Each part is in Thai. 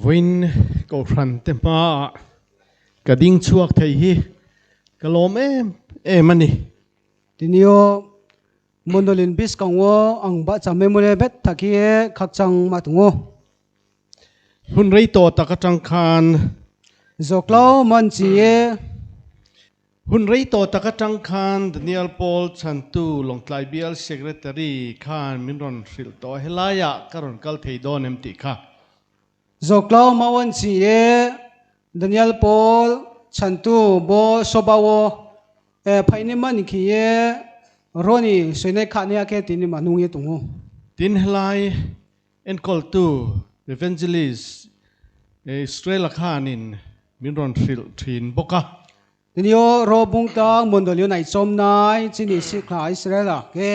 วินก็รันเต็มมากระดิ่งช่วงไทยฮีกะลมมันนี่ทีนี้มุนดลินบิสกังวอังบัจามมุเลเบ็ดทักเอขักจังมาตุงหุ่นไรโตตะกจังคานจกล้อมันจีหุ่นไรโตตะกจังคานดานิเอลพอลชันตูลงไตลายบิเอลเซกเรตารีคานมินรอนฟิลโตเฮลายะกรอนกัลเทโดนเอ็มติค่ะจกล้อมาวันจีดานิเอลพอลชันตูโบโซบาวภายในมันขี้รอนี่ส่วนในขาเนี่ยแค่ตินมานุงเยตุงตินเฮลายเอ็นคอลตูเอเวนเจลิสสเตรลคานินมินรอนฟิลทินบกะทีนี้รอบุงตังมุนดลินในจอมนายจีนิสิคลาอิสราเอลแค่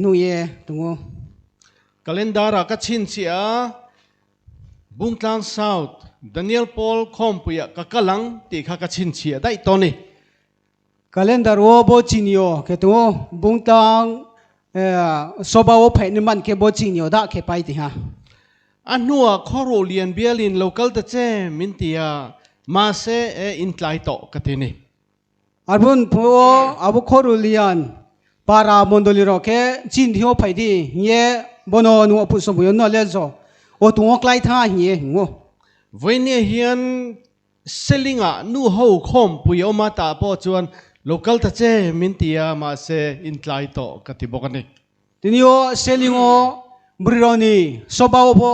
นุงเยตุงกาเลนดาร์กัชินเสียบุงตังเซาท์ดานิเอลพอลคอมปุยกะกะลังตีข้ากัชินเสียได้ตอนนี้kalendar wo bo chinyo ke to bung tang soba wo phai ni man ke bo chinyo da ke pai ti ha anua khorolian bialin local ta che mintia ma se intlai to katini arbun pho abu khorulian para mondoli ro ke chin thio phai di ye bono nu pu so bu no le zo o tu ngok lai tha hi ngo voine hian selinga nu ho khom puyo ma ta po chuan local ta che mintia ma se intlai to katibokani tinio selingo brironi soba wo bo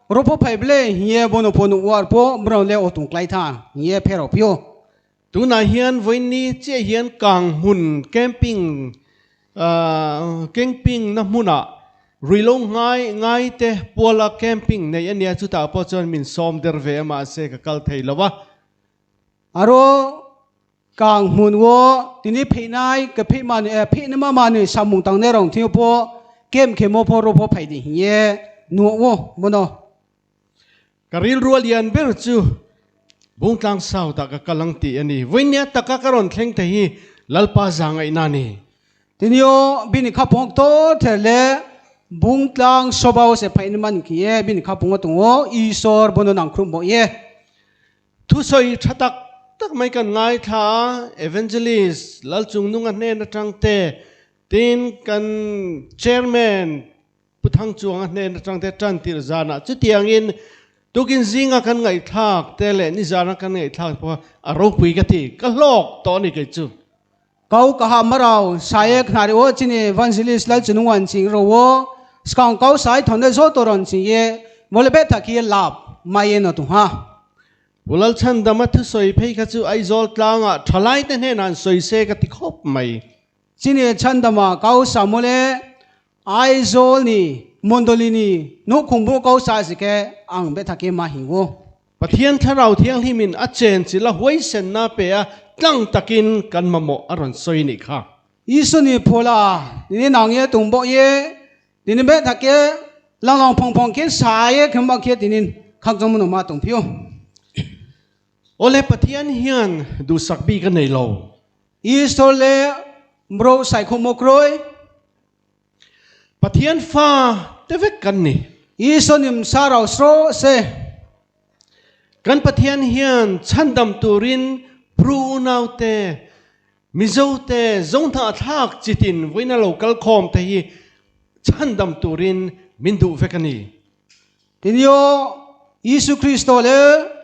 ropo phai ble ye bono ponu war po bron le o tu klai tha ye phero pio tuna hian voini che hian kang hun camping na muna rilong ngai te pola camping nei ania chu ta po chuan min som der ve ma se ka kal thei lawa aro kang mun wo tini pheinai ke phei man phei ma ma ni samung tang ne rong thiu po kem khemo po ro po phai di ye nu wo bono karil rualian ber chu bung tlang sau ta ka kalang ti ani voinia ta ka karon thleng te hi lalpa zangai na ni tinio bin khapong to thele bung tlang sobao se phai man ki ye bin khapong to ngo isor bono nang khrum bo ye thu soi thatak tak mai kan ngai tha evangelist lal chung nung an ne na tang te tin kan chairman puthang chuang an ne na tang te tran tir zana chu tiang in tukin zinga kan ngai thak te le ni zana kan ngai thak po aro pui ka ti ka lok to ni ke chu kau ka ha marau saye khari o chini evangelist lal chunu wan ching ro wo skang kau sai thonde zo to ron chi ye molbe thaki lap mai no tu ha bulal chan dama thu soi phei kha chu ai zol tlanga thalai te ne nan soi se ka ti khop mai chini chandama kau samole ai zol ni mondolini no khungbu kau sa sike ang be thake ma hingo pathian tharau thiang himin a chen chi la huai sen na pe a tlang takin kan mamo aron soi ni kha isuni phola ni nang ye tungbo ye ni be thake lang lang phong phong ke sa ye khamba ke tinin khak jom no ma tung phio ole pathian hian du sakbi ka nei lo isole bro sai khomokroi pathian fa te vek kan ni isonim sarau sro se kan pathian hian chandam turin pru naute mizote zongtha thak chitin voina local khom te hi chandam turin mindu vekani tinyo Yesu Kristo le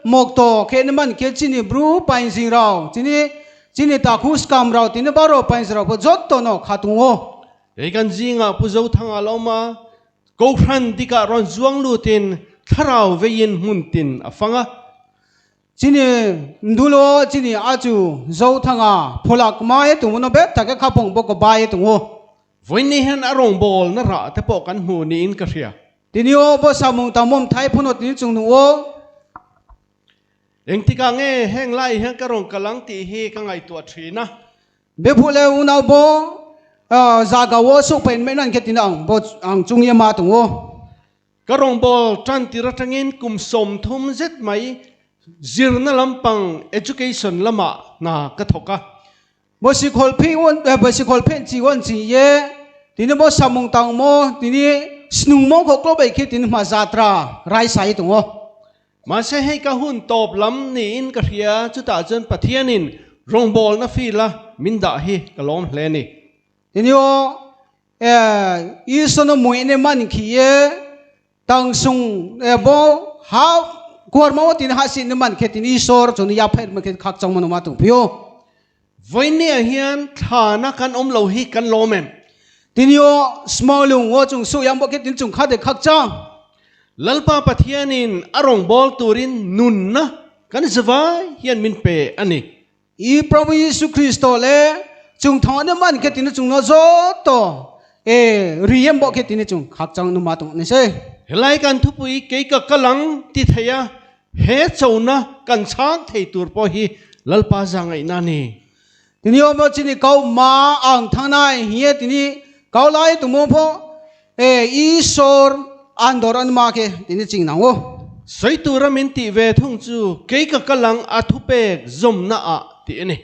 mokto keneman ke chini bru pain sing rao chini ta khus kam rao tini baro pain rao bo jot to no khatungo ei kan jinga puzo thanga loma ko phran dika ron zuang lutin tharau vein muntin afanga chini ndulo chini aju zo thanga pholak mai tumuno be ta ka khapong bo ko bai tungo voini han arong bol na ra te po kan hu ni in ka ria tinyo bo samung tamom thai phuno tin chung nu o engtika nge heng lai heng karong kalang ti hi ka ngai tua thina be phule unau bo zaga wo su pen me nan ke tinang bo ang chung ye ma tungo karong bol tran ti ratangin kum som thum zet mai zirna lampang education lama na ka thoka bo si khol phi won bo si khol phen chi won chi ye tini bo samung tang mo tini snung mo ko klo bai ki tin ma jatra rai sai tu ngo มาเสให้กะหุ่นตอบล้ำนี่อินกะเทียจุตาจนปะเทียนินรงบอลนะฟีละมินดาฮีกะล้อมเลนี่ทีนี้อีสนมวยเนี่ยมันขี้ตั้งซุงบ่หากวดมาว่าตินหาสินมันแค่ตินอีสอร์จนยาเพ็ดมันแค่ขักจังมันมาตุพิโอวันนี้เฮียนฐานะกันอมเหลาฮีกันล้อมเอ็มทีนี้small ลุงว่าจุงสุยังบอกแค่ตินจุงขัดเด็กขักจังลัลปาปะเทียนินอารมบอลตูรินนุนนะกันสบายเฮียนมินเปอันนี้อีพระเยซูคริสต์เลจุงทอนเนี่ยมันแค่ตินจุงน่าโจโตเรียมบอกแค่ตินจุงขักจังนุมาตุนี่ใช่เฮลัยกันทุปุยเกยกกลังติเทียเฮเจ้านะกันช้างเทตัวพอฮีลัลปาจังไงนั่นนี่ทีนี้ว่าจีนี่เขามาอ่างทางไหนเฮียทีนี้เขาไล่ตัวมุพออีสอร์อันดอรันมาแค่ทีนี้จริงนะโว้สวยตัวเรามินติเวทุ่งจูเกยกลังอัทุเปกจมน่ะทีนี้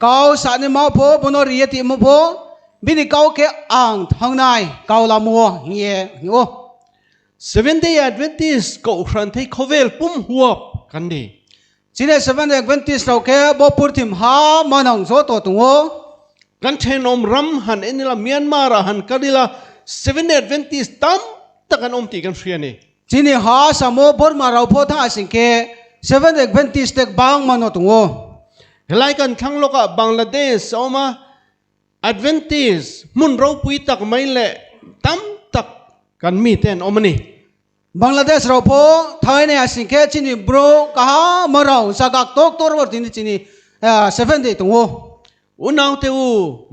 เขาสานมาพอบนเรียติมาพอบินเขาแค่อ่างทางไหนเขาละมัวเฮียโว้Seventh-day Adventist ก็ครั้งที่เขาเวลปุ่มหัวกันดีจีเน่ Seventh-day Adventist เราแค่บ่พูดถึงหามันหังโซตัวตัวกันเทนอมรำหันเอ็นละเมียนมาระหันกันดีละ Seventh-day Adventist ตั้มตะกันอมตีกันเฟียนี่จีนี่หาสามโมบร์มาเราพูดท่าสิ่งแค่ Seventh-day Adventist เด็กบางมันตัวเฮลัยกันทั้งโลกะบังลาเทศเอามา Adventist มุนเราปุยตักไม่เละตั้มตักกันมีเต้นอมนี่บังลาเทศเราพอไทยเนี่ยสิ่งแค่จีนี่บรูกะหามาเราสักตอกตัวเราทีนี้จีนี่Seventh-day ตัวอุณาวเตอู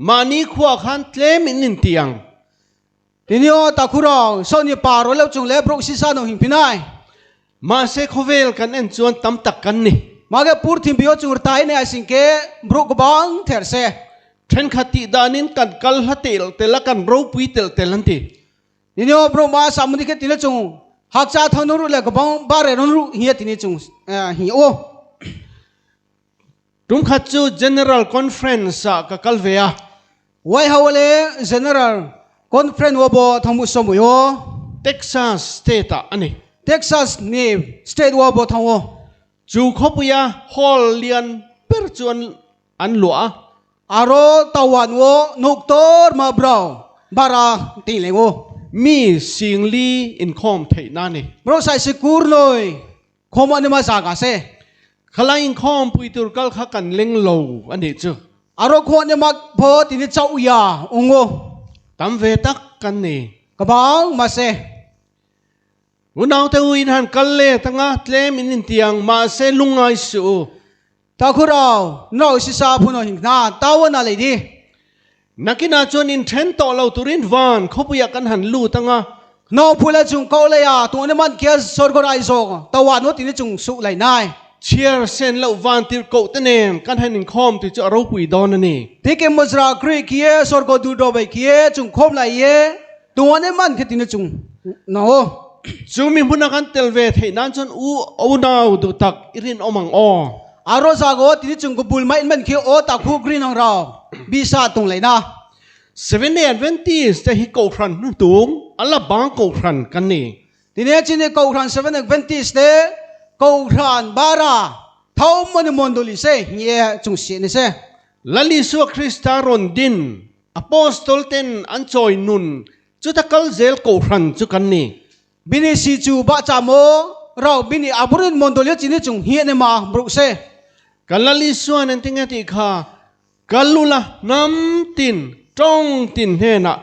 มานีขวาขันเตลมินินเตียงทีนี้ตะคุเราโซนี่ปาร์แล้วจงเล็บรุกซิซาโนหิมพินัยมาเซโคเวลกันเอ็นจวนตั้มตักกันนี่มาแกพูดถึงพิโอจูร์ไทยเนี่ยสิ่งแค่บรูกบังเทอร์เซเทรนขัดติดานินกันกัลฮัตเตลเตละกันรูปุยเตลเตลันตีทีนี้บรูมาสามุนิกติเลจงหักจ้าทนุรุเล็กบังบาร์เรนรุเฮียทีนี้จงเฮียโอตุมขัดจู General Conference กับกัลเวียไว้ฮาวเล General Conference ว่าบ่ทำมุสมุยโอ Texas State อันนี้ Texas นี่ State ว่าบ่ทำโอจูขบุยา Hall เลียนเปิดจวนอันหลัวอารอตะวันโวนุกตอร์มาบราวบาราติเลงโอมีสิงลีอินคอมเทนานี่บราวใส่สกูร์เลยคอมันมาจากาเซขลายอินคอมปุยตุรกัลขักันเล็งโลอันนี้จูอารอคนเนี่ยมาพอตินิเจ้าอุยาองโอตามเวตักกันนี่กบังมาเซอุณาวเตอุอินหันกัลเล่ตั้งอาเตลมินินเตียงมาเซลุงไอสูตาคุเราเราสิซาพูนหิงนาตาวันอะไรดีนักกินาจวนอินเทนต์ต่อเราตุรินวานเขาพยากันหันลู่ตั้งอาน้องพูดแล้วจุงเขาเลยอ่ะตัวนี้มันเกี่ยวสโกไรโซกตะวันนู้นที่นี่จุงสุไหลนายเชียร์เซนแล้ววานติรโกตเนมกันให้นินคอมที่จะเราปุยดอนนี่ที่เกมมุสรากรีเกี่ยวสโกดูดอไปเกี่ยวจุงคอมไหลเย่ตัวนี้มันแค่ที่นี่จุงน้องจุงมีพุนักันเตลเวทให้นั่นจนอูนาวดูตักอิรินอมังออารมณ์สากที่นี่จุงกบุลไม่มันเกี่ยวโอตักคู่กรีนของเราบิซาตรงไหนนะSeventh-day Adventist แต่ฮิโกครันนุ่งตุงอัลลับบางโกครันกันนี่ทีนี้จีนี่โกครัน Seventh-day Adventist เด้โกครันบาราเท่ามันมอนดุลิเซ่เฮียจุงเสียนี่เซ่ลลิสุคริสตารอนดินอพอสตอลเทนอันจอยนุนจุดตะกัลเซลโกครันจุกันนี่บินิสิจูบะจามโอเราบินิอาบุรินมอนดุลิจีนี่จุงเฮียนี่มาบรุกเซ่กัลลิสุอันติงติข้ากัลลุละน้ำตินจงตินเฮนะ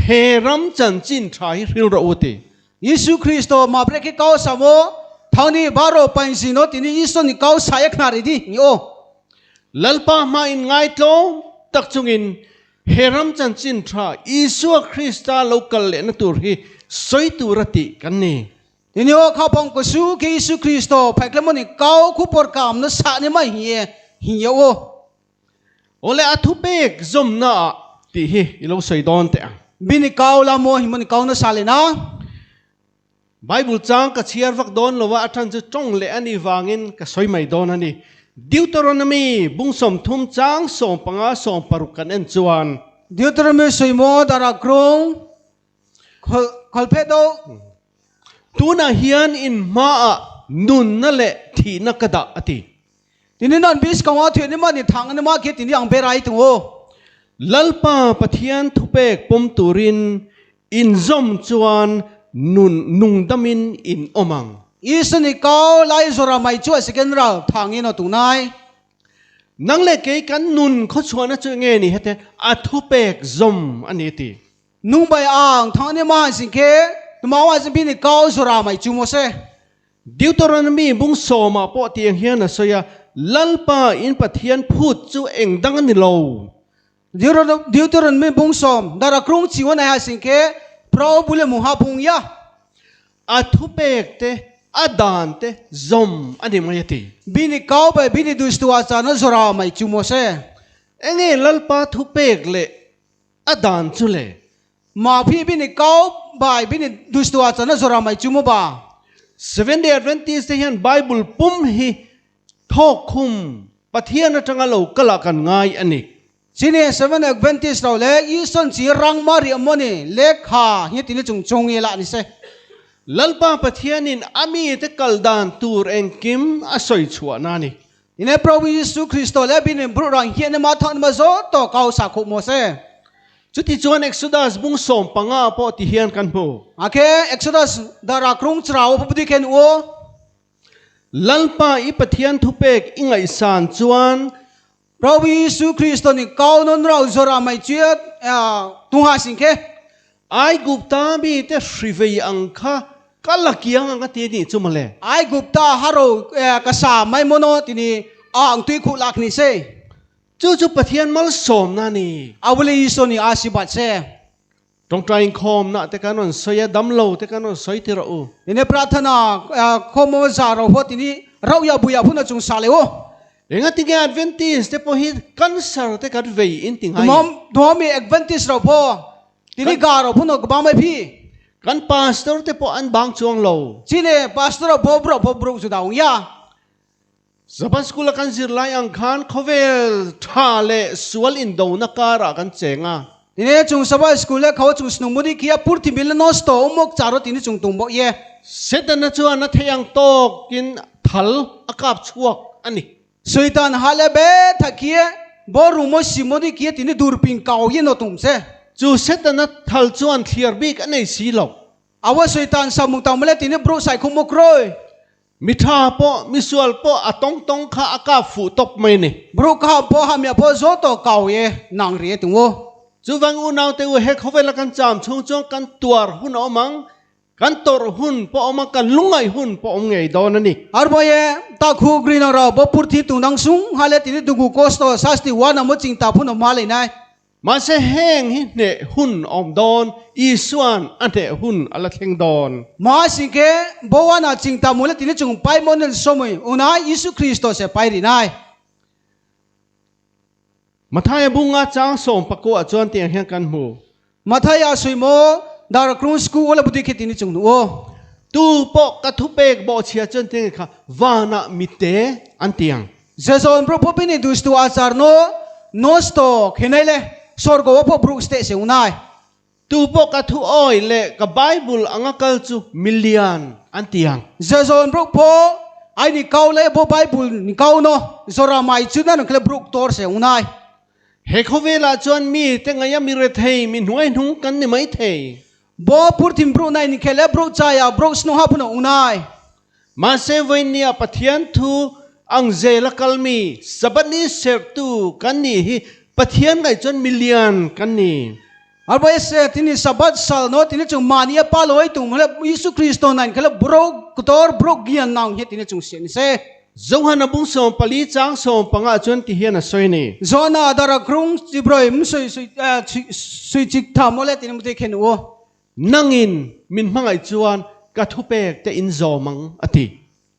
เฮรัมจันจินทรายริลระอุติยิสุคริสโตมาเบรกิเก้าสามโอทางนี้บารอปันสิโนตินี้ยิสุนี่เก้าสายขนาดนี้นี่โอลัลปะมาอินไงโตตักจุงอินเฮรัมจันจินทรายยิสุคริสตาโลกัลเลนตุรีสวยตุรติกันนี่ทีนี้ข้าพงกุสุกิยิสุคริสโตแพกเลมันนี่เก้าคู่ปรกามนัสานี่ไม่เฮียโอโอเลอทุเปกจมน่ะที่ฮีอิโลสัยดอนเตะบินิกาวลาโมหิมันกาวนัสาเลนะไบเบิลจังกับเชียร์วักดอนเราว่าท่านจะจ้องเลอันนี้วางินกับสวยไม่ดอนอันนี้ดิวตรอนมีบุ้งสมทุ่มจังส่งปังอาส่งปรุกันเอ็นจวนดิวตรอนมีสวยโมดารากรงคอลเพโดตัวน่ะเฮียนอินมา นุนนั่นแหละที่นักกระดาอติทีนี้นั่นบิสกังว่าเถื่อนนี่มันนี่ทางนี่มาเกิดทีนี้ยังเบรายตัวลัลปาปะเทียนทุเปกปมตุรินอินซอมจวนนุงดามินอินอมังอีสนิกาวไลโซราไม่ช่วยสกันเราทางนี้นตุนายนังเล็กเกกันนุนเขาชวนนะจะเงี้ยนี่เหตุอัทุเปกซอมอันนี้ตีนุ่งใบอ่างทางนี้มาสิเคตัวมาว่าจะเป็นนิกาวโซราไม่จูโมเซดิวตรนมีบุงโซมาปอเตียงเฮียนะสยาลัลปาอินปะเทียนพูดจูเองดังนิโลดิวตรนมีบุงสมดาราครุงชีวันไหนหาสิเคเพราะบุเลมุฮาพุงยาอัทุเปกเตอดานเตซอมอันนี้มาตีบินิกาวไปบินิดุสตัวจานโซราไม่จูโมเซเองลัลปาทุเปกเลอดานจุเลมาพี่บินิกาวไปบินิดุสตัวจานโซราไม่จูโมบาSeventh-day Adventist ที่เห็นไบเบิลปุ่มฮีทอกคุมปะเทียนจังเรากละกันง่ายอันนี้ทีนี้ Seventh Adventist เราเล็กอีสันจีรังมาริอมนี่เล็กขาเฮียทีนี้จงเอละนี่เซลัลปาปะเทียนินอามีเตกัลดานตูร์เองกิมอาศัยชัวนานี่ทีนี้พระวิสุคริสต์เล็กบินบรุรังเฮียนมาทันมาโซโตเกาสักขุโมเซจุดที่จวนเอ็กซ์ดัสบุงสมปังอาปอที่เฮียนกันโบโอเคเอ็กซ์ดัสดาราครุงชราวพบดิเคนโอลัลปาอีปะเทียนทุเปกอิงไอสานจวนพระวิสุคริสต์นี่เกานนเราจราไม่เจียดตุงหาสิงเคไอกุปตาบีเตชริเวียงค่ะกัลลักยังกันที่นี่จุมาเลไอกุปตาฮารุกษาไม่โมโนที่นี่อ่างตุยขุลักนี่เซจู่ปะเทียนมัลสมนานี่อาวลีโซนี่อาศิบัตเซตรงใจคอมนะแต่การนั้นสอยดำโลแต่การนั้นสอยที่เรานี่ปรารถนาคอมวาจาเราพอที่นี่เราอย่าบุยาพุนจงสาเลโอเองติงแอดเวนติสแต่พอฮิกันสารแต่การเวอินติงไฮตัวมีแอดเวนติสเราพอที่นี่การเราพุนก็บางไม่พี่กันพาสเตอร์แต่พออันบางช่วงโลที่นี่พาสเตอร์เราพอบุกสุดาวย่าSabbath Chhun kan zirlai ang khan khovel thale sual in do na kara kan chenga ini chung Sabbath Chhun le khaw chung snumudi kia purthi milnos to umok charo tini chung tumbo ye setan na chuan na theyang tok kin thal akap chuak ani Satan hale be thakie borumo simodi kia tini durping kaw ye no tumse chu setan na thal chuan thliar bik anei si lo awa Satan samung tamle tini bro sai khumok roiมิทาปอมิสวลปออะตองตองข้าอากาฟูตบไม่เนี่ยบรุข้าปอหามยาปอโซโตเก่าเยนางเรียตุงโอจูวังอุณาวเตวเฮเขาเวลากันจามชงจงกันตัวหุ่นอมังกันตัวหุ่นปอมังกันลุงไงหุ่นปอมไงดอนนั่นนี่อาร์บอยตาคูกรีนเราบ่พูดที่ตุงนังซุงฮาเลตินี่ตุกูโคสโตซัสติวานามุจิงตาพุนอมาเลยนายมาเสแห้งเนหุ่นอมดอนอีส่วนอันเดหุ่นอะไรเทงดอนมาสิเกบวานาจิงตามุเลตินี่จงไปมอนลสมุยอุนายยิสุคริสโตเสไปรีนายมาทายบุงอาจางส่งปะกัวจวนเตียงเฮียงกันหูมาทายาสุยโมดาร์ครูสกูโอเลบุติคิตินี่จงโอตูปอกกระทุเปกบ่เชียจนเตียงค่ะวานามิเตอันเตียงเจสันพระพุทธนี่ดูสตัวอาจารย์โนโนสโตเห็นไหมเลยสอร์กว่าพอบรูสเตเซอุนายตูปอกกระทุอ้อยเละกับไบเบิลอังกัลจูมิลเลียนอันเตียงเจสันพระพอไอ้นี่เขาเลยพอไบเบิลนี่เขาโนสอราไม่จุดนั้นเคลบรูกตอร์เซอุนายเฮเขาเวลาจวนมีแต่ไงยังมีเรทเฮมีหน่วยนุ่งกันนี่ไม่เทบ่พูดถึงบรูนายนี่เคลบรูใจอ่ะบรูสโนฮาพุนอุนายมาเซเวเนียปะเทียนทูอังเจลกัลมีสับนี้เซฟตูกันนี่ปะเทียนไงจนมิลเลียนกันนี่อาร์บอยเซที่นี่สับสัลโนที่นี่จงมานียปาลอยตุงมาเลยิสุคริสโตนั่นเคลบรูกตอร์บรูกิยันนางเฮที่นี่จงเสียนี่เซจงหันบุงส่งปลีจางส่งปังอาจวนที่เฮียนสวยนี่จอนาดารักรุงจิบรอยมสุยจิกทามอเลตินมุติเขนโอนั่งอินมินมังไอจวนกระทุเปกแต่อินโซมังอติ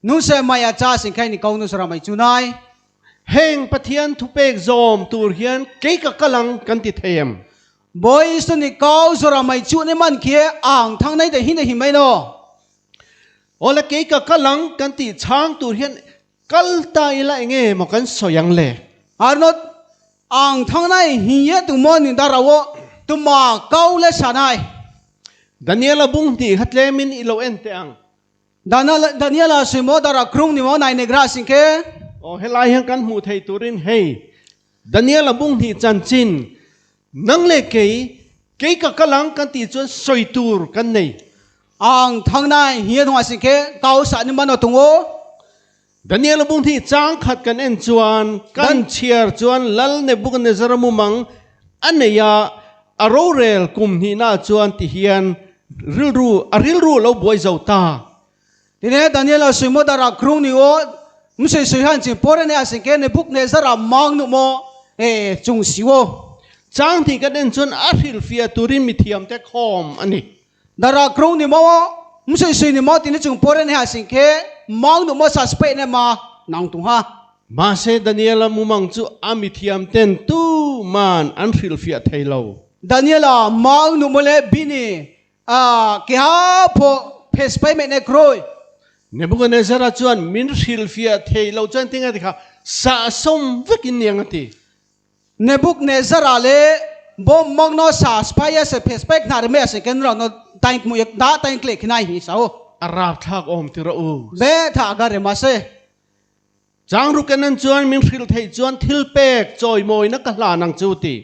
นุเสมายาจ้าสิงใครนี่เขานุสราไม่จุนายเฮงปะเทียนทุเปกโซมตูเฮียนเกยกกลังกันติเทียมบอยสุนิเขาสราไม่จุนี่มันเคียอ่างทางไหนแต่หินแต่หิมไม่โนโอละเกยกกลังกันติช้างตูเฮียนกัลตายละเงี้ยมันกันสยังเล่อารนดอ่างทางไหนหิเยตุมอนิดาราวตุมาเกาเลสานายดานิเอลบุงตีฮัตเลมินอิโลเอนเตอัง Daniela simo dara krung ni mo nai negra singke โอ้เฮลายยังกันหูไทยตุรินเฮดานิเอลบุ้งที่จันจินนังเล็กเกยกับกำลังกันตีจวนสวยตูร์กันนี่ ang thang nai hian hwa singke kau sa ni mano tungo ดานิเอลบุ้งที่จ้างขัดกันเอ็นจวนกันเชียร์จวนลัลเนบุกันเนซารมุมังอันเนียอารเรลกุมที่น่าจวนที่เฮียนริลรูเราบวยเจ้าตา Dine Daniela simo dara krung ni o mse suhan chi pore ne asingke ne buk ne zara mang nu mo chung siwo จ้างที่กันเอ็นจวนอาริลฟิอาตุรินมิเทียมเตคอมอันนี้ dara krung ni mo mse sui ni mo tini chung pore ne asingke mang nu mo sa spe ne ma nang tung ha มาเซดานิเอลมุมังจูอามิเทียมเต็นตู้มันอันริลฟิอาไทยเรา Daniela mang nu mo le bini ki ha po phes pai me ne kroi เนบุกันเนซาราจวนมินริลฟิอาไทยเราจวนติงอะไรค่ะสะสมวิกินยังตี ne buk ne zara le bom mang no sa spaya se phes pai na me asingke ro no tain mu yak da tain kle khinai hi sao อาราบทักอมติระอู be tha ga re ma se จางรุกันนั้นจวนมินริลไทยจวนทิลเป็กจอยมอยนักลานังจูตี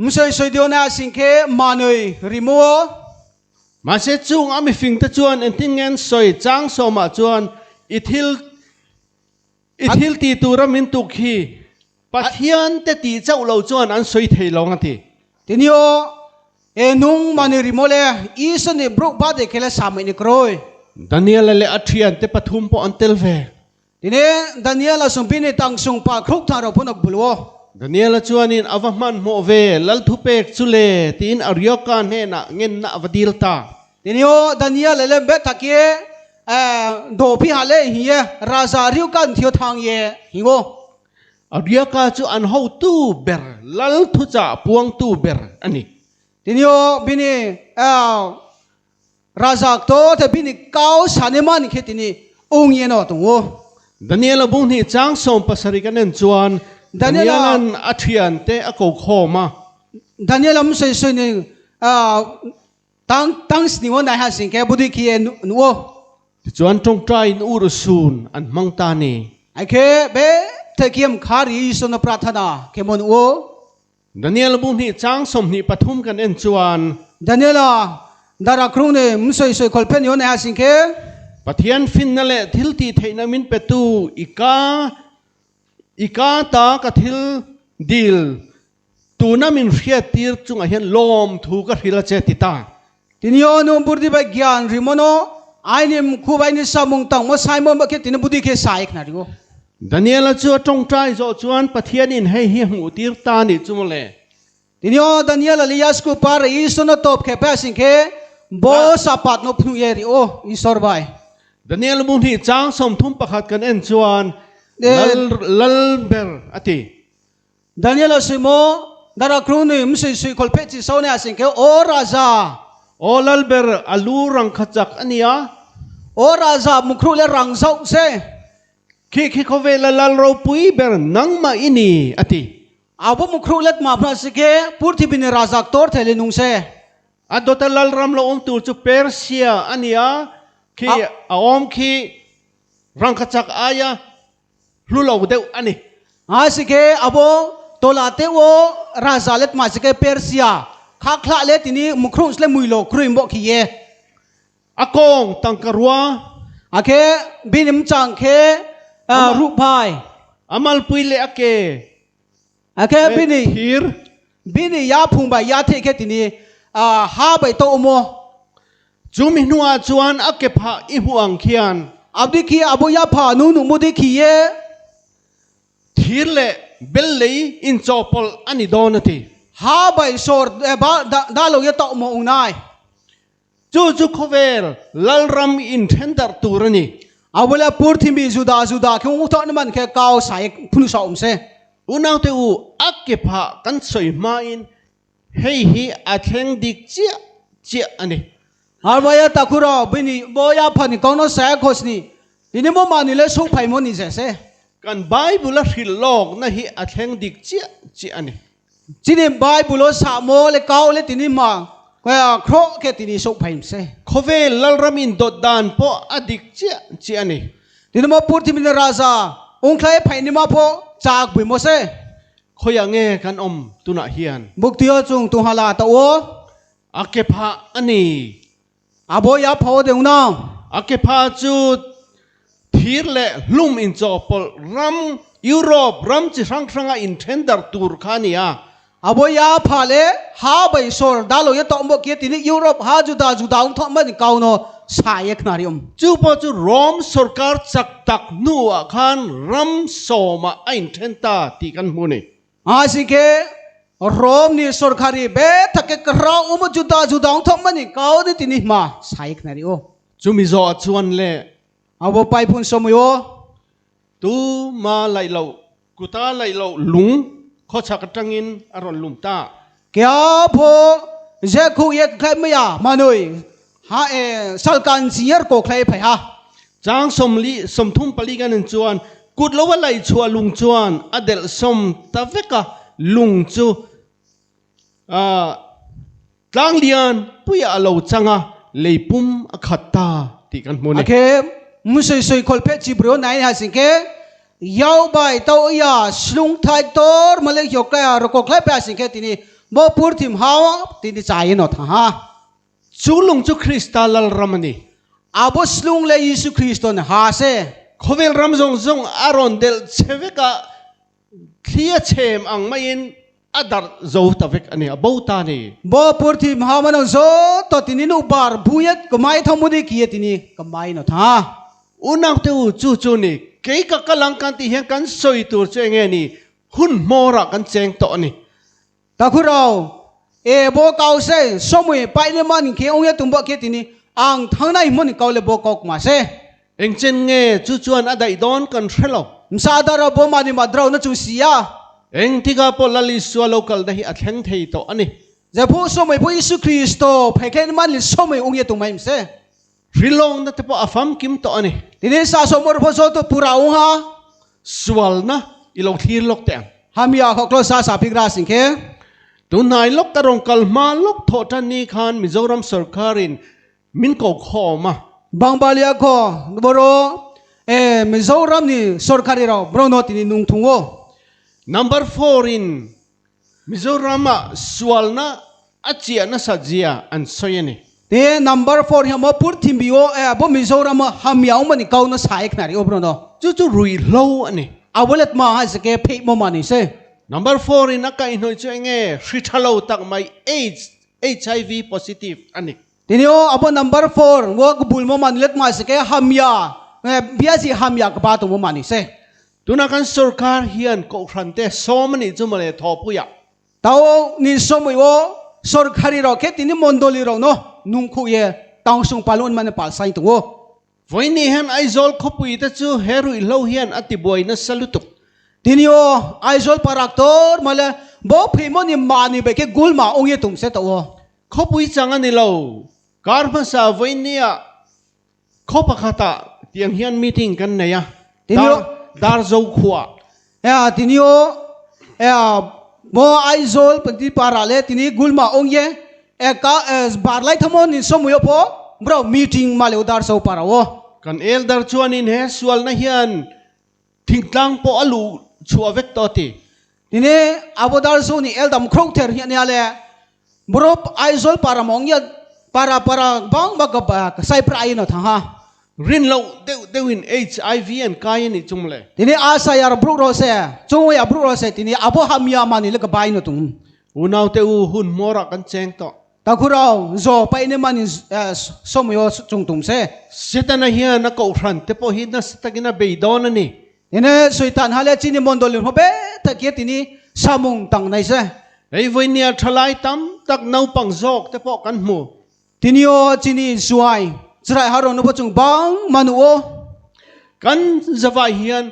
mse soi dio na asingke manoi rimo มาเซจุงอามิฟิงตะจวนเอ็นติงเงินสอยจางสอมาจวนอิทิลตีตูระมินตุกีปัทยันเตตีเจ้าเราจวนอันสอยไทยลองตี tinio enung manoi rimo le iso ne bro ba de kele samai ni kroi ดานิเอลเลอัทยันเตปทุมปอนเตลเว tine Daniela sumpini tang sung pa kruk tharo phunok bulwo ดานิเอลจวนอินอวมันโมเวลัลทุเป็กจุเลตีนอริยกันเฮนะเงินนักวดิลตา tinio Daniela le be takie do pi hale hiye raja riu kan thio thang ye hingo อริยกาจูอันเฮาตูเบร์ลัลทุจ่าพวงตูเบร์อันนี้ tinio bini raja to te bini kau saneman khe tini ong ye no tungo ดานิเอลบุ้งที่จางสมปัสริกันเอ็นจวนดานิเอลอัทยันเตอโกโคมา Daniela mse soi ni tang sni won dai ha singke budi ki nuo จวนจงใจนูรุสูนอันมังตานี ai ke be te kiem khari iso na prathana ke mon o ดานิเอลบุ้งที่จางสมนี่ปฐุมกันเอ็นจวน Daniela dara krung ne mse soi kolpen yon ha singke ปะเทียนฟินนั่นแหละทิลตีเทนามินเปตูอีกาตากะทิลดิลตูนามินเฟียตีร์จุงอาเห็นลมถูกกะทิลเจติตา tinio no burdi ba gyan rimono ainim khubai ni samung tang mo sai mo ba ke tin budi ke sai khna rigo ดานิเอลจัวจงใจโจจวนปะเทียนอินให้เฮียหูตีร์ตานี่จุมเล tinio Daniela lias ku par iso no top ke pa singke bo sapat no phnu ye ri o isor bai ดานิเอลบุ้งที่จางสมทุ่มประคัดกันเอ็นจวนลัลเบร์อติ Daniela simo dara krung ne mse soi kolpe chi so ne asingke o raja โอลัลเบร์อลูรังขจักอันนี้ o raja mukru le rang zau se คิเขาเวลลัลเราปุยเบร์นังมาอินีอติ abo mukru let ma phna sike purthi bin raja tor thele nung se อันโดตลัลรัมเราอมตูจูเปอร์เซียอันนี้คีออมคีรังขจักอายะรู้เราเดียวอันนี้ asike abo tolate o raja let ma sike persia khakla le tini mukru le muilo kruim bo khiye อากงตังกรัว ake binim chang khe ru bhai อามัลปุยเลอเก ake bini ฮีร์ bini ya phung ba ya the khe tini ha bai to mo จูมินัวจวนอเกพะอิหัวงเขียน abdi ki abo ya pha nu nu mudi khiye ทีร์เลเบลเลยอินจอปอลอันนี้โดนที ha bai sor ba da lo ye to mo unai จูเขาเวลลัลรัมอินเทนเดอร์ตูรนี่ awala purthi mi juda ke u thon man ke kaw sai phunu sa se อุณาเตอูอเกพะกันสวยมาอินเฮฮีอาเทงดิกเจียอันนี้ harwaya takura bini boya phani kono sa khosni ini mo mani le sok phai mo ni se กันไบเบิลหิลลอกนะฮีอาเทงดิกเจียอันนี้ chini bible sa mo le kaw le tini ma ก็โครแค่ที่นี่สุขภัยเส khove lalramin dot dan po adik chi ani ทีนี้มาพูดที่มินราชาองค์ใครภัยนี่มาพอจากบุญโมเส khoya nge kan om tuna hian บุกเที่ยวจุงตุฮาลาตะโอ akepa ani อาโบยาพอเดียวน้อง akepa chu thir le lum in chopol ram Europe ram chi rang in tender tur khania อาโบยาพาเลหาใบโซลดาโลยตอมบกเกตินี่ยุโรปหาจุดาองทอมันเกาโนสายขนาดยม chu po chu rom sarkar chak tak nu khan ram soma in tenta ti kan muni อาสิเกโรมนี่สุรคารีเบทักเกกราอุมจุดาองทอมันเกาดิตินี่มาสายขนาดยม chu mi zo chuan le อาโบไปพุนสมโย tu ma lai lo kuta lai lo lung kho chak tangin aron lum ta เกียพอเจ้าคุยใครไม่ยามาหน่อยหาสัลกันเสียร์ก็ใครไปฮะ jang som thum pali kan chuan kut lo wa lai chua lung chuan adel som ta veka lung chu tlang lian puya lo changa leipum akhatta ti kan โอ muni เคมุสยคนเพชรจิบรนายฮะสิเกยาวใบเต้ายาสลุงไทยตอร์มาเลยยกแก่รกใครไปสิเกตินี่บ่พูดถึงฮาวตินี่ใจนอท่า chu lung chu kristalal ramani อาบสลุงเลยยิสุคริสต์นฮาเซ khovel ram zong aron del cheveka thia chem ang main adar zo ta vek ani abota ni บ่พูดถึงฮามันโซตตินี่นุบาร์บุยตก็ไม่ทำมุดีกียตินี่ก็ไม่นอท่า unang te u chu ni ke ka kalang kan ti hian kan soi tur che nge ni hun mora kan cheng to ni ตาคุเราโบเกาเซสมุยไปเนี่ยมันเขียวเงี้ยตุ้มบ่เขียตินี่อ่างทางไหนมันเกาเลยโบกอกมาเซ eng chen nge chu chuan adai don kan threlo มซาดาราโบมานี่มาดราวนั่นจูเสีย eng tiga po lali swa local da hi athleng thei to ani จะพูดสมัยพระเยซูคริสต์เผยแค่มันหรือสมัยองค์เยตุไม่เส rilong na te po afam kim to ani ทีนี้สะสมรพโซตุปุราองค์ฮะ swal na ilok thir lok teng ฮามีอาขอกลสาสาพิกราสิงเค tunai lok tarong kalma lok thotan ni khan mizoram sarkarin min ko khoma บางบาลีอาขอบรอมิโซรัมนี่สรคารีเราบรอนอตินี่นุ่งทุ่งโอ number 4 in mizorama swal na achia na sajia an soyani เดนัมเบอร์4เฮมาพูดทิมบิโอบ่มิโซรัมฮามีอามันนี่เกาโนสายขนาดนี้โอบรอนอ chu rui lo ani เอาเวลตมาให้สเกเพย์มมันนี่เซ number 4 in akai noi chu enge shithalo tak mai AIDS HIV positive ani ทีนี้เอาบนนัมเบอร์4ว่ากูบุลมมันเล็ดมาสเกฮามีอาเบียสิฮามีอากบาตุมมันนี่เซ tuna kan sarkar hian ko khrante somani chumale thopuya เต้านี่สมัยวสรคารีเราแค่ที่นี่มณฑลีเราเนาะนุ่งคุยตั้งส่งปาลุนมันปาลไซตัว voini han aizol khopui ta chu herui lo hian atiboi na salutuk ทีนี้ไอโซลปารักตอร์มาเลยบอกพิมพ์นี่มานี่ไปแค่กุลมาองค์ยี่ตุ่มเสตัว khopui changa ni lo karma sa voinia khopakata tiang hian meeting kan neya dar zo khwa ทีนี้บอกไอโซลปฏิปาราเลทีนี้กุลมาองค์ยี่ก็บาร์ไลท์ทั้งหมดนี่สมัยพอเรามีติ้งมาเลยอุดาร์โซปาราว kan elder chuan in he sual na hian thingtlang po alu chua vek to ti ทีนี้อาบดาร์โซนี่เอลดัมครองเทอร์เนี่ยเลยบรอบไอโซลปารามองยี่ปาราบังบักกับไซปรายน์ทั้งฮะ rin lo dewin HIV and kai ni chumle ทีนี้อาศัยอาบรูโรเซ่จงไว้อาบรูโรเซ่ทีนี้อาบฮามีอามานี่เล็กใบน์ตุ้ง unaw te u hun mora kan cheng to ตาคุเราโจไปเนี่ยมันสมัยจงตุ้มเซ่ setana hian na ko thran te po hi na satagina beidon ani เนี่ยสุยตันฮาเลจินี่มอนโดลินเขาเบตะเกียตินี่สามุงตังในเซ่ ei voinia thalai tam tak nau pang jok te po kan mu ทีนี้จินี่สวยจะได้ฮารอนอุปจงบังมานุโอ kan zawa hian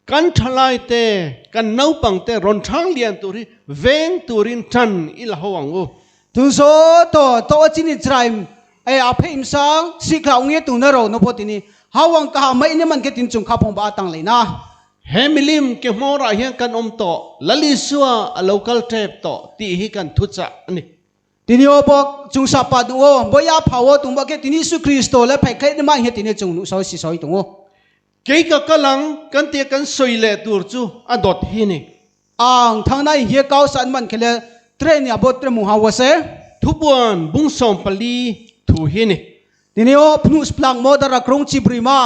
kan thalai te kan nau pang te ron thang lian turi veng turin than ila hawang u ถึงโซโตจินี่ใจอาเพมสังสิกลาวเงี้ยตุนเราโนพอตินี่ฮาวังกะไม่เนี่ยมันแค่ตินจงขับพงบาตังเลยนะ hemilim ke mora hian kan om to lali suwa a local tape to ti hi kan thucha ani ทีนี้บอกจุงสับปัดโอ้บ่ยาเผาตุงบอกแค่ทีนี้สุคริสโตและไผ่เคล็ดนี่มาเห็นทีนี้จุงนุสอยสิสอยตุงโอ้เกี่ยกับกำลังกันเตียกันสวยเล่ตัวจูอันดดที่นี่อ่างทางในเฮียเก้าสันมันเคลเทรนเนี่ยบทเตรมูฮาวเซทุบวันบุ้งส่งปลีถูที่นี่ทีนี้โอ้พนุสพลังโมดารักรงจิบริมา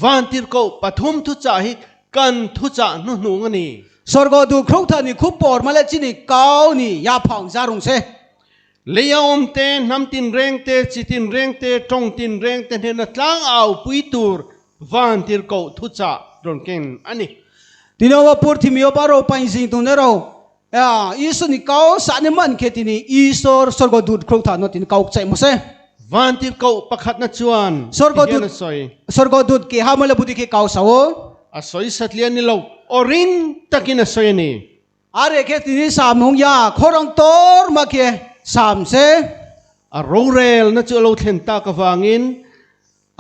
วันที่เขาปฐมทุจ่าให้กันทุจ่าหนูงันนี่สรกดูครองท่านี่คุปปอร์มาเลจินี่เก้านี่ยาพังจารุงเซเลี้ยอมเตน้ำตินเร่งเตจิตินเร่งเตตรงตินเร่งเตเห็นตั้งเอาปุยตูร์วันที่เขาทุจ่าโดนเก่งอันนี้ทีนี้ว่าพูดที่มีอบารมณ์ไปสิ่งตรงนี้เราอีสนี่เก้าสันมันแค่ที่นี่อีสสรกดูครองท่านนี่เก้าใจมุเซวันที่เขาประคัดนัชวันสรกดูเกี่ยฮามาเลบุตรเกี่ยเก้าสาวอาศัยสัตว์เลี้ยงนี่เราอรินตะกินสอยนี่อะไรแค่ที่นี่สามหงยาขรังโตร์มาเกี่ยสามเซโรเรลนัชเราเห็นตากวางิน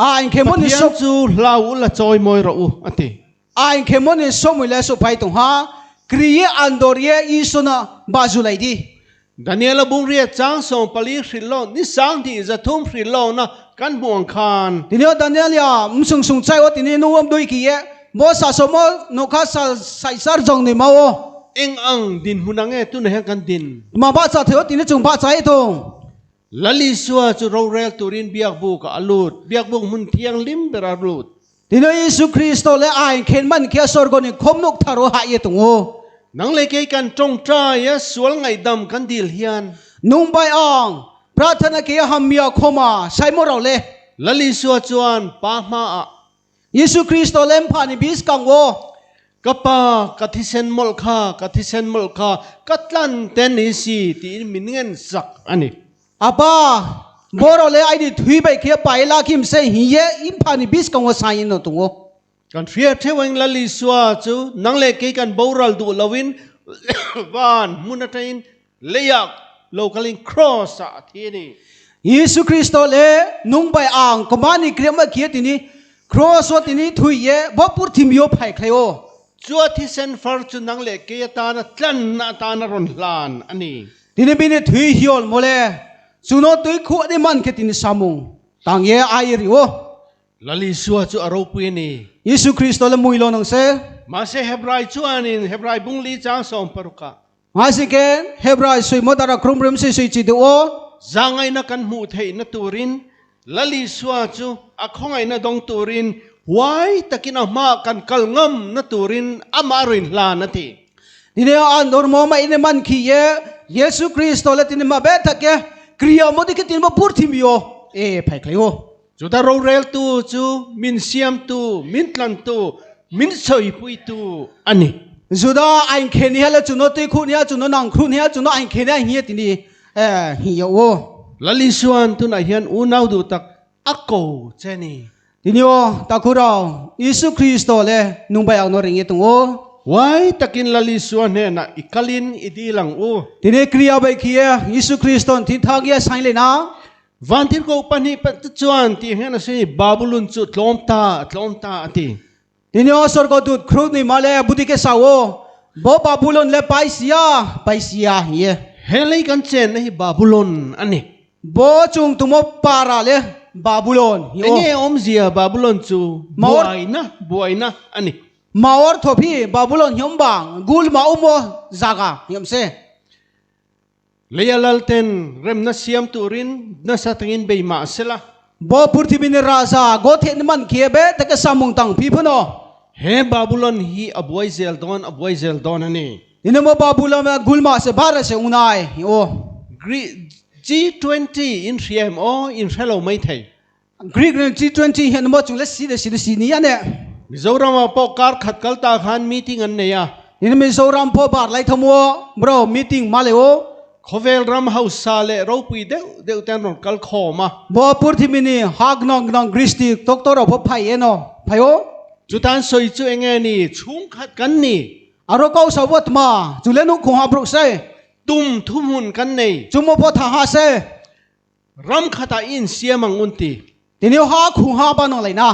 อินเคมอนิสจูลาวละจอยมอยเราอันที่อินเคมอนิสมุเลสุไปตรงฮะครีอันดอรีอีสนะบาจุไลดีดานิเอลบุงเรียจางส่งปลีสิโลนิสังที่จะทุ่มสิโลนะกันห่วงคานทีนี้ดานิเอลยามุสงสงใจว่าทีนี้นุ่มด้วยกี่บ่สะสมนุข้าใส่สารจงนี่มาโอเอ็งอังดินหุนังเอตุนเฮกันดินมาบ้าจะเถอะทีนี้จงบ้าใจตรงลลิสัวจูเราเรลตุรินเบียกบุกอลูดเบียกบุกมุนเทียงลิมเบราลูดทีนี้ยิสุคริสต์และไอเข็นมันเคียสอร์กนี่คมนุกทารุหายตรงโอนังเลกกันจงใจสวลไงดำกันดิลเฮียนนุ่งใบอ่างพระธนาเกียฮัมเมียคมาใช้โมเราเลลลิสัวจวนปามายิสุคริสต์เล่มผ่านบิสกังโวกับปากทิเซนมลคากทิเซนมลคากัตลันเตนิสีที่มินเงินสักอันนี้อาป้าบอเราเลยไอ้ดิถุยไปเขียไปลาคิมเซฮีเยอิมผ่านบิสกังโวสายนตรงโอกันเฟียเทวังลลิสัวจูนังเลกกันบอรัลดูลวินวันมุนตัยนเลียกโลกาลินครอสที่นี่ยิสุคริสต์เล่นุ่งใบอ่างกมานิเกรียมเขียที่นี่ครอสวัตินี้ถุยเย่บ่พูดทิมโยไผ่ใครโอจัวที่เซนฟาร์จูนังเล็กเกียตานะตันนาตานะรอนลานอันนี้ทีนี้บินถุยฮิอลโมเลจุนอตุยขวดมันแค่ที่นี่สามุงต่างเย่ไอริโอลลิสัวจูอารมณ์ปีนี่ยิสุคริสต์เล่มุยโลนังเซมาเซเฮบรายจูอันนี้เฮบรายบุงลีจางสอมปรุกะมาสิเกนเฮบรายสุยมดารักครุมริมสิสุยจิตโอจางไงนักันมูเทยนตูรินลลิสัวจูอักของไงนัดงตูรินไว้ตะกินอามากันกัลงมนัตูรินอามารินลานทีทีนี้อันดอร์มอมาอินมันขี้เยเยซูคริสต์ละทีนี้มาเบตแกครียามดิคิตินมาพูดทิมโยไผ่ใครโอจุดาเราเรลตูจูมินเซียมตูมินตันตูมินสอยปุยตูอันนี้จุดาไอเคนนี่ฮะแล้วจุนอตุยคุณเนี่ยจุนอนังคุณเนี่ยจุนอไอเคนเนี่ยเฮียทีนี้เฮียโอลลิสวนตุนไอเฮียนอูนาวดูตักอักโกเจนี่ทีนี้ว่าตาคุเรายิสุคริสต์เลยนุ่งไปเอาโนริงตรงโอ้ไว้ตะกินลลิสวนเนี่ยนะอิกลินอิดีหลังโอ้ทีนี้ครียาไปเคียยิสุคริสต์ที่ทางเยสัยเลยนะวันที่เขาปนิปัจจุบันที่เห็นสิบาบูลุนจุดลมตาทีนี้สรกดูดครูนี่มาเลยบุตรเกสาวบาบูลุนเลยไปเสียเฮียเฮลัยกันเจนนี่บาบูลุนอันนี้บ่จุงตุมปาราเลยบาบูลอนเอ็งอมเสียบาบูลอนจูบวยนะอันนี้มาวร์ทอพี่บาบูลอนยมบังกูลมาอุโมซากายมเซเลียลเทนเรมนัสยามตูรินนัสตังินเบย์มาเสละบ่พูดที่บินราซาโกเทนมันเขียเบตกะสามุงตังพี่พโนเฮบาบูลอนฮีอบวยเซลดอนอันนี้นี่นโมบาบูลอนกูลมาเสบาร์เสอุนายโอG20 อินเซียมโออินเซลไม่ไทยกรีกเรื่อง G20 เห็นว่าจุงเล็สีนี่เนี่ยมิโซรามพอการขัดกัลตาขันมีติ้งอันเนี่ยนี่มิโซรามพอบาร์ไลท์มัวบรอมีติ้งมาเลยโอขเวลรามเฮาส์ซาเลเราปุยเดวแต่นรกัลขอมาบ่พูดที่มินี่ฮักนองกริสติตกตัวเราพบไพ่เนาะไพ่โอจุดอันสวยจุเองนี่ชุ่มขัดกันนี่อารมณ์เขาสวัสดิ์มาจุเลนุคงหาบรุษเซตุ้มทุ่มหุ่นกันนี่จุมพอทหารเซรำขัดอินเสียมังอุนตีทีนี้หาคุงหาบ้านอะไรนะ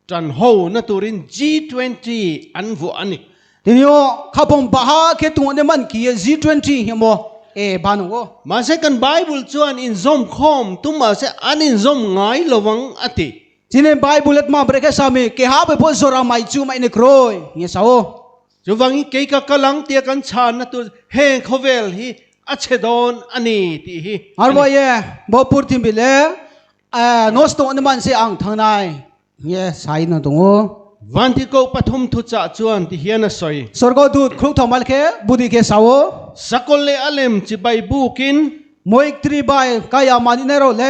จันโฮนัตุริน G20 อันวัวอันนี้ทีนี้ข้าพงบ้าแค่ตัวเนี่ยมันกี่ G20 เห็นบ่ บานุโอ มาเสกันไบเบิลจวนอินซอมคอมตุ้มมาเสอันอินซอมไงระวังอติจีเนไบเบิลมาเบรกสามีเกหาไปพูดสุราไม่จูไม่เนกรอยเงี้ยสาวจูวังอีเกยกำลังเตียกันชานะตัวเฮงเขาเวลฮีอัชดอนอันนี้ที่ฮีอาร์บอยบ่พูดถึงบิเลโนสโตนมันเสียอังทางไหนเงี้ยสายนั่นตรงวันที่เขาปฐมทุจจวนที่เฮียนสอยสรกดูดครุกทำมาเลบุดีเกสาวสกุลเลอเลมจิใบบุกินมวยตรีใบกายามันนี่เราเล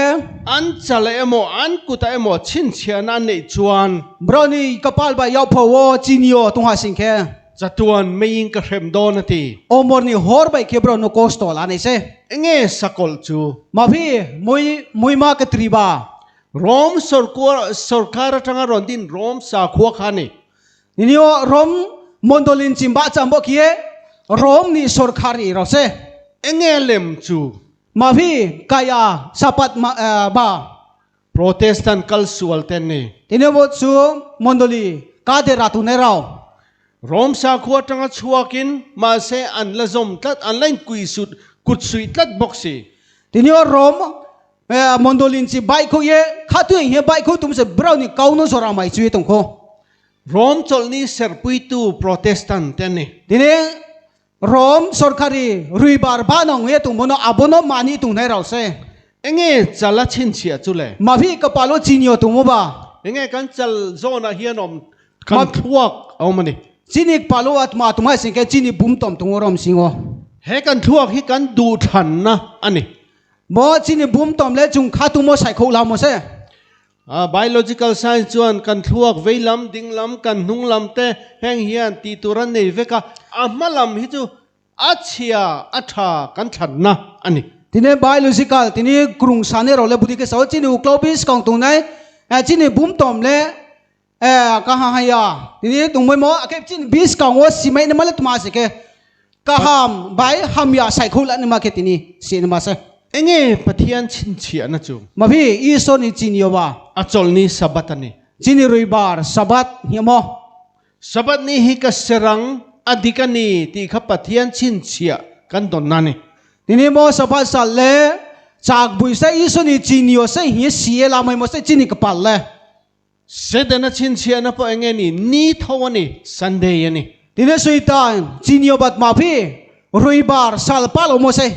อันจะเลอโมอันกุตาเอโมชินเชียนันในจวนบรอนี่กระเป๋าใบยาวพอวจีนิโอตรงหาสิงแค่จัตวนไม่ยิงกระเข็มโดนทีโอมอร์นี่ฮอร์ใบเก็บรอนุโคสตอลอันนี้เซ่เงี้ยสกุลจูมาพี่มวยมากตรีบาโรมสุรการทั้งรอนดินโรมสาขวขานี่นี่โอโรมมอนโดลินจิมบะจัมบอกเย่โรมนี่สุรคารีเราเซ่เงี้ยเลมจูมาพี่กายาสัพพะบาโปรเตสแตนต์คัลสุลเทนนี่นี่บทสูมอนโดลีกาเดราตุเนเราโรมสาขวทั้งชัวกินมาเสอันละซอมตัดอันไลน์กุยสุดกุดสุยตัดบ็อกซี่นี่โรมมอนโดลินจิใบคุยข้าตัวเองใบคุยตุ้มเสบราวนี่เขาโน้สราไม่ช่วยตรงเขาโรมจลนี่เซอร์ปุยตูโปรเตสแตนต์เทนนี่นี่โรมสุรคารีรุยบาร์บ้านองเฮตุมโนอาบโนมานีตุงไหนเราเซ่เงี้ยจัลลัชินเชียจุเลมาพี่กับปาโลจีนิโอตุงบ่าเงี้ยกันจัลโซนาเฮียนอมกันทวกเอามันนี่จีนิปาโลอัตมาตุงให้สิงแกจีนิบุมตอมตุงรอมสิงโอเฮกันทวกฮิกันดูทันนะอันนี้บ่จีนิบุมตอมเลจุงข้าตุโมใส่เขาลามโมเซ่biological science จวนกันทวกเวลัมดิงลัมกันนุงลัมเตแห่งเฮียนตีตุรันในเวกาอามาลัมฮิจูอาเชียอัฐากันทันนะอันนี้ทีนี้ biological ทีนี้กรุงสานเราเลยบุตรเกษาจีนี่อุกลอบิสกองตรงไหนจีนี่บุ้มตอมเลยก็หายาทีนี้ตรงไม่หมอแค่จีนี่บิสกองว่าสิไม่เนี่ยมาเลยตัวมาสิแค่ก็ห้ามใบห้ามยาใส่คู่แล้วเนี่ยมาแค่ทีนี้เสียเนี่ยมาเสียเงี้ยปะเทียนชินเชียนะจูมาพี่อีโซนี่จีนี่ว่าอัจฉริสับบัตนี่จีนี่รุยบาร์สับบัตเหี้ยมอสับบัตนี่ฮิกัสรังอดีกันนี่ที่ขับปะเทียนชินเชียกันตอนนั้นนี่ทีนี้มอสับบัตสัลเล่จากบุษย์อีโซนี่จีนี่ว่าเสียเสียละไม่หมดเสียจีนี่กับปัลเล่เสด็จนัชินเชียนะพอเงี้ยนี่ทวันนี่ซันเดย์นี่ทีนี้สุดท้ายจีนี่บัตมาพี่รุยบาร์สัลปัลโมเซ่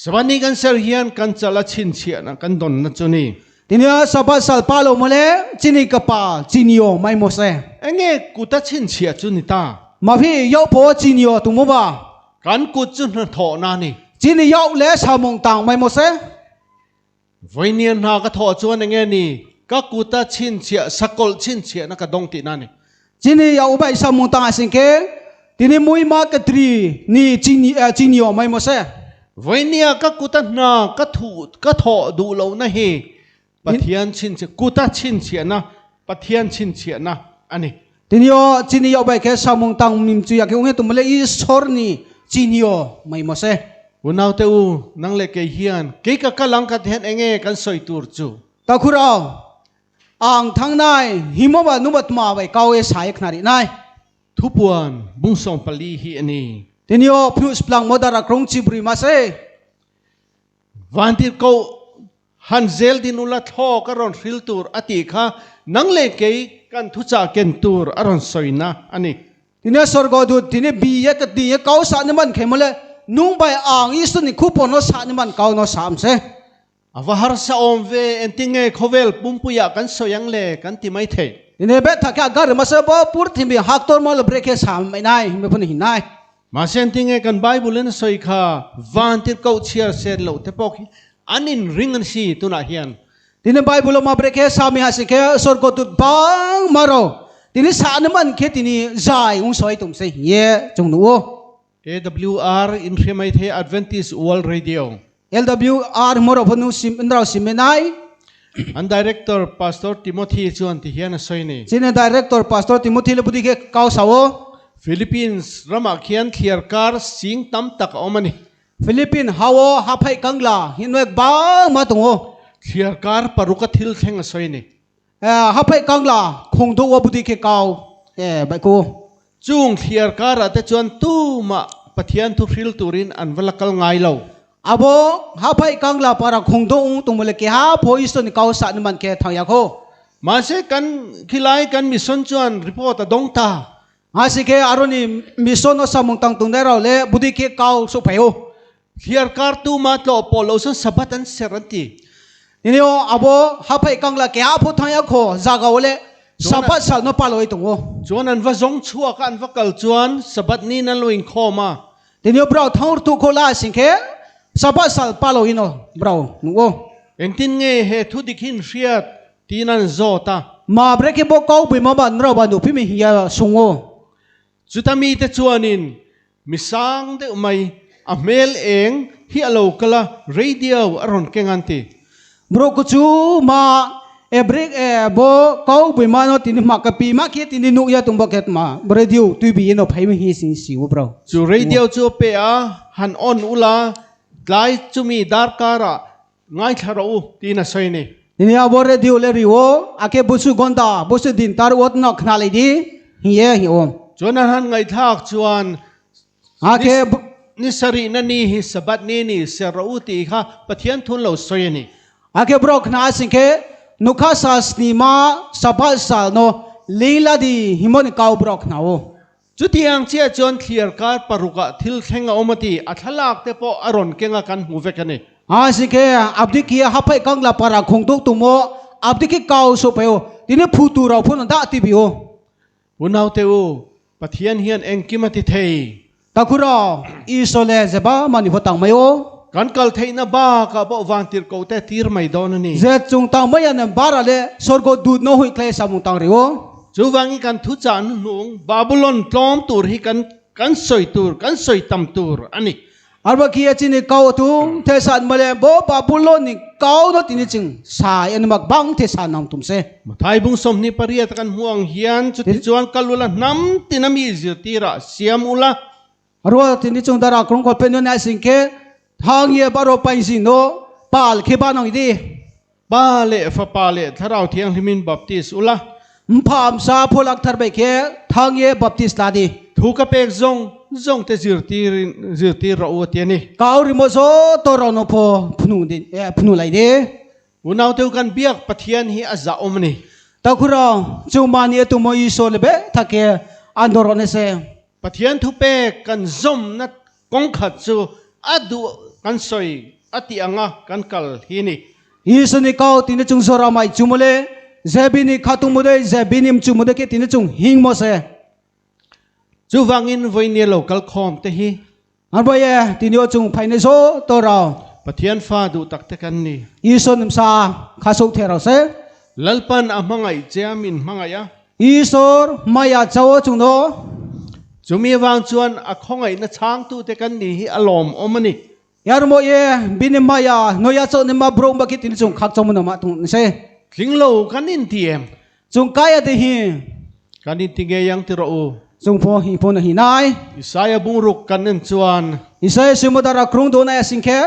สวัสดีกันเสียนกันจัลชินเชียนะกันตอนนั้นจุนี่ทีนี้สับสัลปาโลมาเลจีนี่กับปาจีนี่โอไม่หมดเซ่เงี้ยกูตัดชินเชียจุนี่ตามาพี่ยาวพอจีนี่โอตุมบ่ากันกูจุนถอนานี่จีนี่ยาวเล่ชาวมงตังไม่หมดเซ่วันนี้นาก็ถอจวนเงี้ยนี่ก็กูตัดชินเชียสกลชินเชียนะก็ดงตีนั่นนี่จีนี่ยาวไปชาวมงตังสิงเกทีนี้มวยมากตรีนี่จีนี่โอไม่หมดเซ่วันนี้ก็กูตัดนาก็ถูก็ถอดูเรานะเฮปะเทียนชินเชียกูตัดชินเชียนะปะเทียนชินเชียนะอันนี้ทีนี้จีนี่เอาไปแค่สามงตังมิมจุยาแค่องค์ตัวมันเลยอีสอร์นี่จีนี่ไม่หมดเซ่วันเอาเตอูนั่งเล็กเฮียนเกี่ยกับลังกัดเห็นเองกันสอยตูร์จูตาคุเราอ่างทางนายหิมะนุบัตมาไปเกาเอสายขนาดนายทุบวันบุ้งส่งปลีฮีอันนี้ทีนี้พิวสปลังมดารักรงจิบริมาเซ่วันที่เขาฮันเซลดินุลาทอกรอนฟิลตูร์อติค่ะนังเล็กกันทุจาเกนตูร์อรอนสอยนะอันนี้ทีนี้สรกอดูทีนี้บีเอกัดดีเกาสานมันเขมเลยนุ่งใบอ่างอีสุนี่คูปอนอสานมันเกาโนสามเซ่อวหารสะอมเวเอ็นติงเงคเวลปุ่มปุยกันสยังเล่กันที่ไม่เททีนี้เบสถ้าแค่การมาเซ่บ่พูดที่มีฮักตัวมาลเบรกสามไม่ได้ไม่พ้นหินได้มาเซนติงเงกันไบเบิลนสอยค่ะวันที่เขาเชียร์เซลล์เทปอกอันนี้ริงกันสิตุนาเฮียนทีนี้ไบเบิลมาเบรกสามีหาสิแค่สรกอดูบังมาโรทีนี้สานมันแค่ทีนี้ใจอุ้งสอยตุ่มเสียจงดู AWR อินเทอร์เมเท Adventist World Radio LWR มรพนุสิมอินดราสิมนายอัน Director Pastor Timothy ชวนที่เฮียนสอยนี่จีน่า Director Pastor Timothy เลบุดีแค่เก้าสาวฟิลิปปินส์รามาเขียนเคลียร์การสิงตั้มตักเอามันนี่ฟิลิปปินส์ฮาวฮับให้กังลาหินเวกบ้างมาตรงโอเคลียร์การปารุกทิลเทงสอยนี่ฮับให้กังลาคงดูว่าบุตรแค่เก่าใบกูจุงเคลียร์การแต่จวนตู้มาป ปะเทียนทุริลตูรินอันวลกัลไงเรา abo hapai kangla para khongdong tumule ke ha poison kau sa man ke thaya kho มาเสกันขี้ไล่กันมิสนจวนรีพอร์ตดงตา asike aroni mission no samung tang tung dero le budi ke kau su pheo เฮียร์การ์ตูมาตโลปโลสันสับตันเซรันตี ini o abo hapai kangla ke ha phu thaya kho jaga ole sabat sal no paloi tungo จวนอันว่าจงชัวกันว่ากัลจวนสับนี้นั่นลุยคอมา ini bro thang tu khola singke sabat sal paloi no bro nugo เอ็งตินเงเหตุดิขินเชียดตีนันโจตา ma breke bo kau bi ma ban ro ban du phi mi hiya sungo จุดมีแต่จวนินมิสังเดอไม่อเมลเองฮิอโลกละเรดิโออรอนเกงันตี bro ku chu ma e break e bo kau bi ma no tin ma ka pi ma ke tin nu ya tung bucket ma radio tu bi no phai mi hi sin si bro จูเรดิโอจูเปียหันออนอุลาไลจูมีดาร์การะง่ายทารูตีน่ะใช่นี่ ini abo radio le riwo ake busu gonda busu din tar ot no khna le di hiye hi om จวนนั้นไงทักจวน ake นิสรีนันนี่ฮิสบัดนี่นี่เสรูตีค่ะปะเทียนทุนเหล่าสวยนี่ ake bro khna singke nukha sas ni ma sabal sal no leila di himon kau bro khna o จุดที่ยังเจ้าจวนเคลียร์การปรุกะทิลเข่งเอามาตีอัทลักเตปอารอนเก่งกันหูเวกันนี่ asike abdi ki hapai kangla para khongdok tumo abdi ki kau so peo tini phutu ra phun da ti bio วันเอาเตอูปะเทียนเฮียนเองกิมาติเทย takura isole zeba mani photang mayo กันกัลเทยนาบ้ากับบ่วางติรโกเตตีร์ไม่ดอนนี่ ze chung tang mayan bara le sorgo dud no hui klai samung tang riwo จูวังอีกันทุจานหนุงบาบิลอนตอมตูร์ฮิกันสอยตูร์กันสอยตำตูร์อันนี้ arba ki achini kau tu thesan male bo babulon ni kau no tini ching sai an mak bang thesan nam tum se มาไทยบุ้งสมนิปริยตกันห่วงเฮียนจุดที่จวนกัลลุละน้ำตินามีจิตีระเสียมุละ arwa tini chung dara krong kol pen no na singke thang ye baro pai sin no pal ke ba nong di ป้าเล่ฟ้าป้าเล่ถ้าเราเที่ยงลิมินบัพติสอุละ mpham sa pholak thar be ke thang ye baptist la di ถูกกับเอกจงแต่จิตีระอวดเตียนี่ kau rimo so to ro no pho phnu di phnu lai de วันเอาเท่ากันเบียกปะเทียนฮีอาซาอมนี่ takura chu mani tu mo iso le be thake andoro ne se ปะเทียนทุเปกันจมนัดกงขัดจูอดูกันสอยอติอังะกันกัลฮีนี่ iso ni kau tini chung so ra mai chumule zebini khatung mo de zebinim chumude ke tini chung hing mo se จูวังอินไว้เนียโลกัลคอมเตฮี arba ye tini o chung phai ne so to ra ปะเทียนฟ้าดูตักเตกันนี่ iso nim sa khasuk the ra se ลัลปันอามังไอเจามินมังไงอะ isor maya chawo chung no จูมีวางจวนอะคงไอนะช้างตูเตกันนี่ฮีอลอมอมนี่ yar mo ye binim maya no ya chaw ne ma bro ba ki tini chung khak chaw mo na ma tung se ลิงโลกันอินเทียม chung kaya de hi กันอินติเกยังติระอู chung pho hi pho na hi nai อิสายาบุงรุกกันนินจวน isai simodara krung do na singke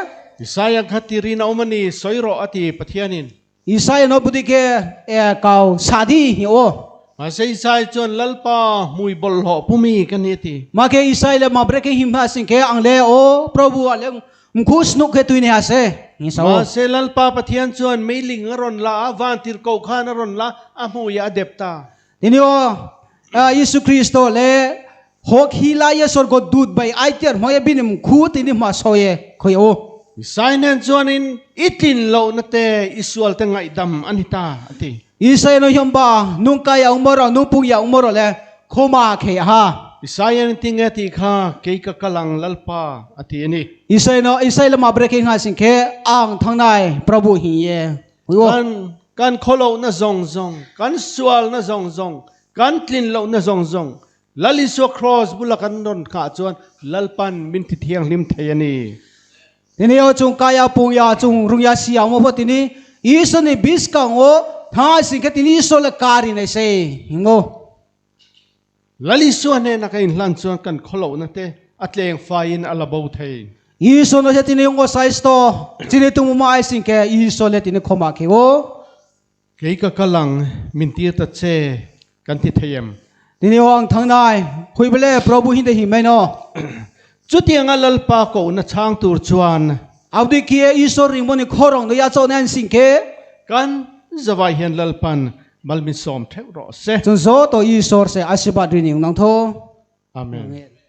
อิสายาขัดติรีนาอมนี่สอยรออติปะเทียนิน isai no budi ke kau sadi hi o มาเซอิสายจวนลัลปามุยบอลหอผู้มีกันนี่ที ma ke isai le ma breke him ha singke angle o prabhu ale mkhus nu ke tuine ha se hi sa มา o เซลัลปาปะเทียนจวนไม่ลิงอรอนละวานติรโกขานอรอนละอามูยาเดบตา ini o yesu kristo le hok hila ye sorgo dud bai aiter moye binim khu tini ma soye khoi o อิสายนั่นจวนอินอิตินโลนัเตอิสวลเตงไอดำอันนี้ตาอติ isai no hyamba nung kaya umoro nung pung ya umoro le khoma khe ha อิสายนั่นติงเอติค่ะเกยกะกะลังลัลปาอตินี่ isai le ma breke ha singke ang thangnai prabhu hi ye hui o การโคโลนะซงการสวลนะซงการกลิ่นโลนะซงลลิสวครอสบุลกันนนขาจวนลัลปันมินทิเทียงลิมเทียนี ini o chung kaya pung ya chung rung ya siang mo pho tini iso ni bis kang o tha singke tini iso le kari nei se hingo ลลิสวเนนักอินลันจวนกันโคโลนะเตอัตเลงไฟน์อัลบาวเท iso no se tini ngo size to tini tung ma ai singke iso le tini khoma ke o เกยกะกะลังมินตีตะเจกันทิเทียม tini o ang thangnai hui bele prabhu hin de hi mai no จุดยังลลปาโกนะช่างตูรชวน เอาดีเคียอีสอริงบนขอรองโดยอาโจนันสิงเค กันจะไปเห็นลลปันมัลมิสอมเทกรอเซ จนโซตัวอีสอร์เซอาศิบาดรินิงนังโท อาเมน Amen